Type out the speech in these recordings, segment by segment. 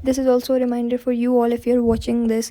This is also a reminder for you all if you're watching this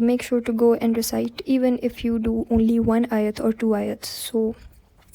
make sure to go and recite even if you do only one ayat or two ayats. So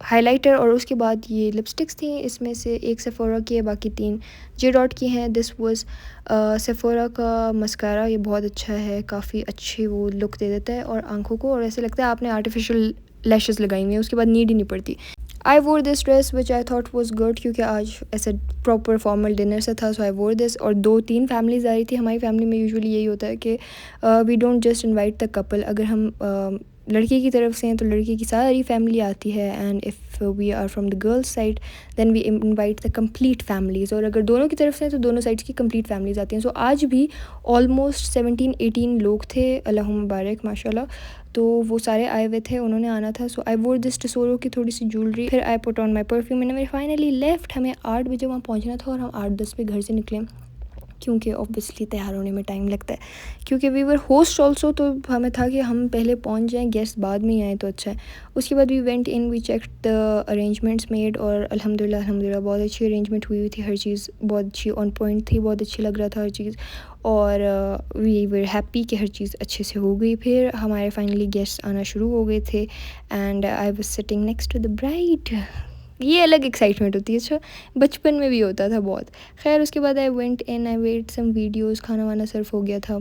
high lighter اور اس کے بعد یہ لپسٹکس تھیں. اس میں سے ایک سیفورا کی ہے, باقی 3 جے ڈاٹ کی ہیں. دس واز سیفورا کا مسکارا. یہ بہت اچھا ہے, کافی اچھی وہ لک دے دیتا ہے اور آنکھوں کو, اور ایسے لگتا ہے آپ نے آرٹیفیشیل لیشز لگائی ہوئی ہیں, اس کے بعد نیڈ ہی نہیں پڑتی. I wore this dress which I thought was good, کیونکہ آج ایسا پراپر فارمل ڈنر سے تھا, سو آئی وور دس. اور 2-3 فیملیز آ رہی تھی. ہماری فیملی میں یوزولی یہی ہوتا ہے کہ we don't just invite the couple. اگر ہم لڑکی کی طرف سے ہیں تو لڑکی کی ساری فیملی آتی ہے, and if we are from the girls side then we invite the complete families. اور اگر دونوں کی طرف سے ہیں تو دونوں سائڈس کی کمپلیٹ فیملیز آتی ہیں. سو آج بھی آلموسٹ 17-18 لوگ تھے, اللہ مبارک ماشاء اللہ. تو وہ سارے آئے ہوئے تھے, انہوں نے آنا تھا. سو آئی وور دس ٹسورو کی تھوڑی سی جولری, پھر آئی پٹ آن مائی پرفیوم اینڈ فائنلی لیفٹ. ہمیں 8 بجے وہاں پہنچنا تھا اور ہم 8:10 پہ گھر سے نکلے, کیونکہ اوبویسلی تیار ہونے میں ٹائم لگتا ہے, کیونکہ وی ور ہوسٹ آلسو. تو ہمیں تھا کہ ہم پہلے پہنچ جائیں, گیسٹ بعد میں ہی آئیں تو اچھا ہے. اس کے بعد we went in, we checked the arrangements made, اور الحمدللہ بہت اچھی ارینجمنٹ ہوئی تھی. ہر چیز بہت اچھی آن پوائنٹ تھی, بہت اچھی لگ رہا تھا ہر چیز, اور وی ور ہیپی کہ ہر چیز اچھے سے ہو گئی. پھر ہمارے فائنلی گیسٹ آنا شروع ہو گئے تھے, and I was sitting next to the bride. یہ الگ ایکسائٹمنٹ ہوتی ہے, اچھا بچپن میں بھی ہوتا تھا بہت. خیر اس کے بعد I went in, I wait some videos, کھانا وانا سرو ہو گیا تھا.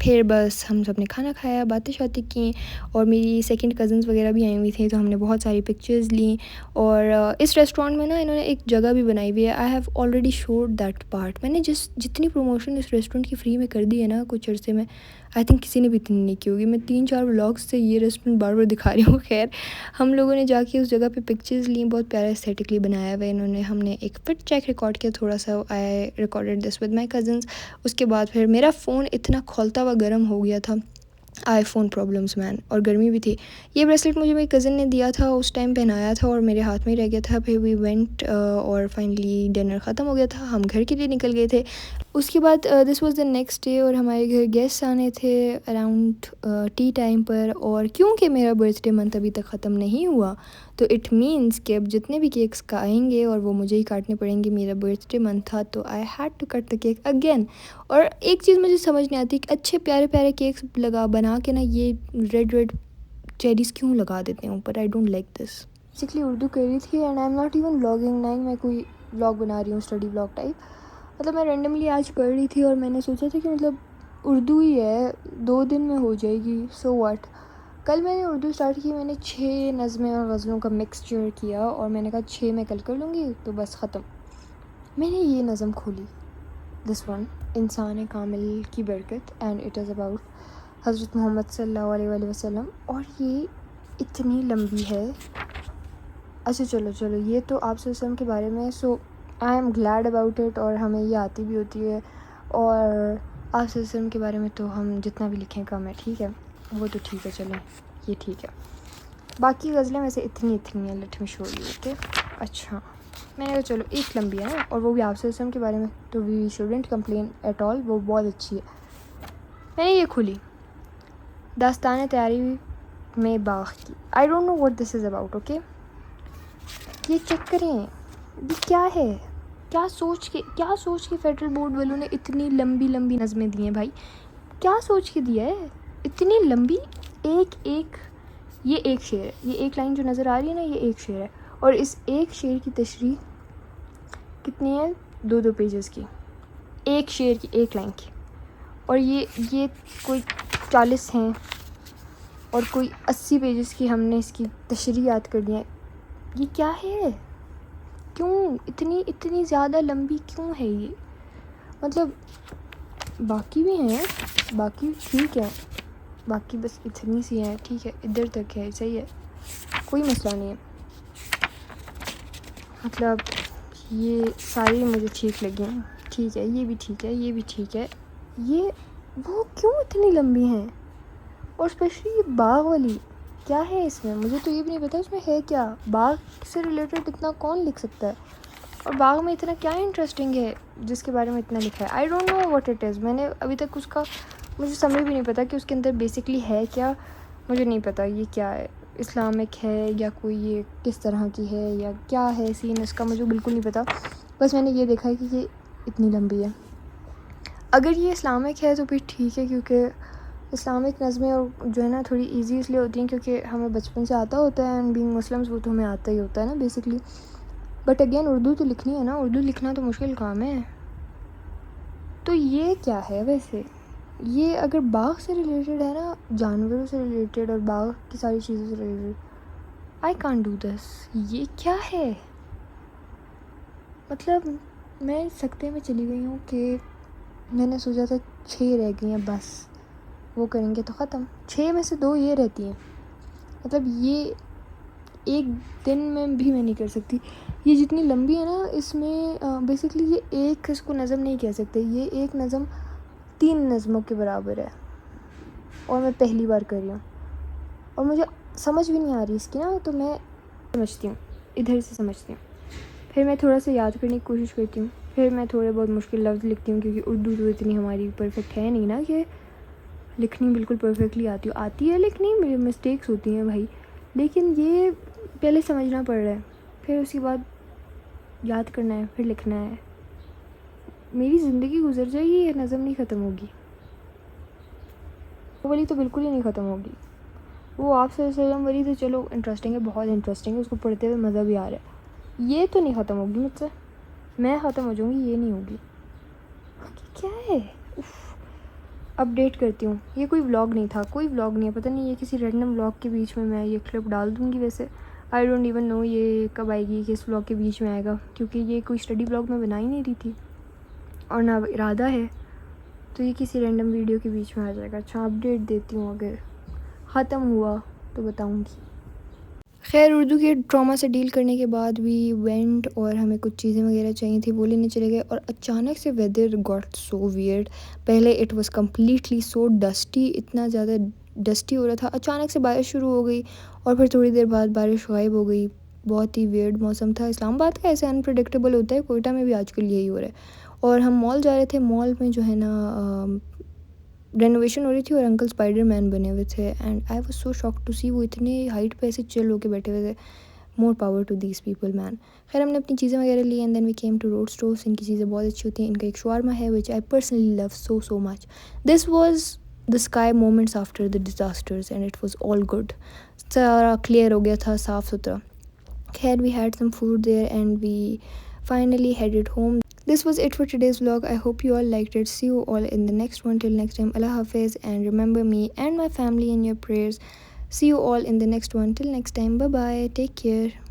پھر بس ہم سب نے کھانا کھایا, باتیں شاتیں کیں, اور میری سیکنڈ کزنس وغیرہ بھی آئی ہوئی تھیں, تو ہم نے بہت ساری پکچرز لیں. اور اس ریسٹورینٹ میں نا انہوں نے ایک جگہ بھی بنائی ہوئی ہے, I have already should that part. میں نے جتنی پروموشن اس ریسٹورینٹ کی فری میں کر دی ہے نا کچھ عرصے میں, آئی تھنک کسی نے بھی اتنی نہیں کی ہوگی. میں 3-4 ولاگس سے یہ ریسٹورینٹ بار بار دکھا رہی ہوں. خیر ہم لوگوں نے جا کے اس جگہ پہ پکچرز لیں, بہت پیارا ایستھیٹکلی بنایا ہوا ہے انہوں نے. ہم نے ایک فٹ چیک ریکارڈ کیا تھوڑا سا, I recorded this with my cousins. اس کے بعد پھر میرا فون اتنا کھولتا ہوا گرم ہو گیا تھا, آئی فون پرابلمس مین, اور گرمی بھی تھی. یہ بریسلیٹ مجھے میری کزن نے دیا تھا, اس ٹائم پہنایا تھا اور میرے ہاتھ میں ہی رہ گیا تھا. پھر وی وینٹ, اور فائنلی ڈنر ختم ہو گیا تھا, ہم گھر کے لیے نکل گئے تھے. اس کے بعد دس واز دا نیکسٹ ڈے, اور ہمارے گھر گیسٹ آنے تھے اراؤنڈ ٹی ٹائم پر. اور کیونکہ میرا برتھ ڈے منتھ ابھی تک ختم نہیں ہوا, تو اٹ مینس کہ اب جتنے بھی کیکس کا آئیں گے اور وہ مجھے ہی کاٹنے پڑیں گے. میرا برتھ ڈے منتھ تھا تو I had to cut the cake again. اور ایک چیز مجھے سمجھ نہیں آتی کہ اچھے پیارے پیارے کیکس بنا کے نا یہ ریڈ چیریز کیوں لگا دیتے ہیں اوپر, I don't like this. Basically Urdu کر رہی تھی, and I am not even vlogging, نہ میں کوئی ولاگ بنا رہی ہوں اسٹڈی ولاگ ٹائپ. مطلب میں رینڈملی آج پڑھ رہی تھی, اور میں نے سوچا تھا کہ مطلب اردو ہی ہے, 2 دن میں ہو جائے گی, سو واٹ. کل میں نے اردو اسٹارٹ کی, میں نے 6 نظمیں اور غزلوں کا مکسچر کیا, اور میں نے کہا 6 میں کل کر لوں گی تو بس ختم. میں نے یہ نظم کھولی, دس ون, انسان کامل کی برکت, اینڈ اٹ از اباؤٹ حضرت محمد صلی اللہ علیہ وآلہ وسلم. اور یہ اتنی لمبی ہے. اچھا چلو یہ تو آپ صلی اللہ علیہ وسلم کے بارے میں, so I am glad about it, اور ہمیں یہ آتی بھی ہوتی ہے. اور آپ صلی اللہ علیہ وسلم کے بارے میں تو ہم جتنا بھی لکھیں کم ہے, ٹھیک ہے, وہ تو ٹھیک ہے, چلیں یہ ٹھیک ہے. باقی غزلیں ویسے اتنی ہیں, let me show you. Okay اچھا, میں نے کہا چلو ایک لمبی ہے نا, اور وہ بھی آپ صلی اللہ علیہ وسلم کے بارے میں, تو we shouldn't complain at all, وہ بہت اچھی ہے. میں نے یہ کھولی, داستان تیاری میں باغ کی. I don't know what this is about. Okay یہ چیک کریں, یہ کیا ہے, کیا سوچ کے فیڈرل بورڈ والوں نے اتنی لمبی نظمیں دی ہیں بھائی, کیا سوچ کے دیا ہے اتنی لمبی. یہ ایک شعر ہے, یہ ایک لائن جو نظر آ رہی ہے نا, یہ ایک شعر ہے, اور اس ایک شعر کی تشریح کتنی ہے, 2 پیجز کی, ایک شعر کی, ایک لائن کی. اور یہ کوئی 40 ہیں, اور کوئی 80 پیجز کی ہم نے اس کی تشریحات کر دی ہیں. یہ کیا ہے, کیوں اتنی زیادہ لمبی کیوں ہے یہ؟ مطلب باقی بھی ہیں, باقی ٹھیک ہے, باقی بس اتنی سی ہیں, ٹھیک ہے, ادھر تک ہے, صحیح ہے, کوئی مسئلہ نہیں ہے. مطلب یہ ساری مجھے ٹھیک لگی ہیں, ٹھیک ہے, یہ بھی ٹھیک ہے, یہ بھی ٹھیک ہے. یہ وہ کیوں اتنی لمبی ہیں, اور اسپیشلی یہ باغ والی کیا ہے اس میں, مجھے تو یہ بھی نہیں پتا اس میں ہے کیا. باغ سے ریلیٹڈ اتنا کون لکھ سکتا ہے, اور باغ میں اتنا کیا انٹرسٹنگ ہے جس کے بارے میں اتنا لکھا ہے. I don't know what it is. میں نے ابھی تک اس کا مجھے سمجھ بھی نہیں پتا کہ اس کے اندر بیسکلی ہے کیا, مجھے نہیں پتا یہ کیا ہے, اسلامک ہے یا کوئی یہ کس طرح کی ہے یا کیا ہے سین اس کا, مجھے بالکل نہیں پتا. بس میں نے یہ دیکھا ہے کہ یہ اتنی لمبی ہے. اگر یہ اسلامک ہے تو پھر ٹھیک ہے, کیونکہ اسلامک نظمیں اور جو ہے نا تھوڑی ایزی اس لیے ہوتی ہیں کیونکہ ہمیں بچپن سے آتا ہوتا ہے، اینڈ بینگ مسلمس وہ تو ہمیں آتا ہی ہوتا ہے نا بیسکلی. بٹ اگین اردو تو لکھنی ہے نا، اردو لکھنا تو مشکل کام ہے. تو یہ کیا ہے ویسے؟ یہ اگر باغ سے ریلیٹڈ ہے نا، جانوروں سے ریلیٹڈ اور باغ کی ساری چیزوں سے related, I can't do this. یہ کیا ہے؟ مطلب میں سکتے میں چلی گئی ہوں کہ میں نے سوچا تھا 6 رہ گئی ہیں بس، وہ کریں گے تو ختم. 6 میں سے 2 یہ رہتی ہیں. مطلب یہ ایک دن میں بھی میں نہیں کر سکتی. یہ جتنی لمبی ہے نا، اس میں بیسکلی یہ ایک اس کو نظم نہیں کہہ سکتے، یہ ایک نظم 3 نظموں کے برابر ہے، اور میں پہلی بار کر رہی ہوں اور مجھے سمجھ بھی نہیں آ رہی اس کی نا. تو میں سمجھتی ہوں، ادھر سے سمجھتی ہوں، پھر میں تھوڑا سا یاد کرنے کی کوشش کرتی ہوں، پھر میں تھوڑے بہت مشکل لفظ لکھتی ہوں کیونکہ اردو تو اتنی ہماری پرفیکٹ ہے نہیں نا کہ لکھنی بالکل پرفیکٹلی آتی ہے لکھنی، میری مسٹیکس ہوتی ہیں بھائی. لیکن یہ پہلے سمجھنا پڑ رہا ہے، پھر اس کے بعد یاد کرنا ہے، پھر لکھنا ہے. میری زندگی گزر جائے گی، یہ نظم نہیں ختم ہوگی. وہ والی تو بالکل ہی نہیں ختم ہوگی. وہ آپ صلی اللہ علیہ وسلم والی تو چلو انٹرسٹنگ ہے، بہت انٹرسٹنگ ہے، اس کو پڑھتے ہوئے مزہ بھی آ رہا ہے. یہ تو نہیں ختم ہوگی مجھ سے، میں ختم ہو جاؤں گی، یہ نہیں ہوگی. کیا ہے؟ اپڈیٹ کرتی ہوں. یہ کوئی ولاگ نہیں تھا، کوئی ولاگ نہیں ہے، پتہ نہیں یہ کسی رینڈم ولاگ کے بیچ میں یہ کلپ ڈال دوں گی. ویسے آئی ڈونٹ ایون نو یہ کب آئے گی، کس ولاگ کے بیچ میں آئے گا، کیونکہ یہ کوئی اسٹڈی ولاگ میں بنا ہی نہیں رہی تھی اور نہ ارادہ ہے. تو یہ کسی رینڈم ویڈیو کے بیچ میں آ جائے گا. اچھا اپڈیٹ دیتی ہوں، اگر ختم ہوا تو بتاؤں گی. خیر اردو کے ٹراما سے ڈیل کرنے کے بعد بھی وینٹ، اور ہمیں کچھ چیزیں وغیرہ چاہیے تھی وہ لینے چلے گئے، اور اچانک سے ویدر گاٹ سو ویئرڈ. پہلے it was completely so dusty, اتنا زیادہ ڈسٹی ہو رہا تھا، اچانک سے بارش شروع ہو گئی اور پھر تھوڑی دیر بعد بارش غائب ہو گئی. بہت ہی ویئرڈ موسم تھا. اسلام آباد کا ایسے انپریڈکٹیبل ہوتا ہے، کوئٹہ میں بھی آج کل یہی ہو رہا ہے. اور ہم مال جا رہے تھے، مال میں جو ہے نا رینوویشن ہو رہی تھی اور انکل اسپائڈر مین بنے ہوئے تھے، and I was so shock to see. وہ اتنے ہائٹ پہ ایسے چل ہو کے بیٹھے ہوئے تھے. More power to these people man. خیر ہم نے اپنی چیزیں وغیرہ لی and then we came to road stores. ان کی چیزیں بہت اچھی ہوتی ہیں. ان کا ایک شاورما ہے which I personally love so so much. This was the sky moments after the disasters and it was all good. سارا کلیئر ہو گیا تھا، صاف ستھرا. خیر we had some food there and we finally headed home. This was it for today's vlog. I hope you all liked it. See you all in the next one. Till next time, Allah Hafiz, and remember me and my family in your prayers. See you all in the next one. Till next time, bye bye. Take care.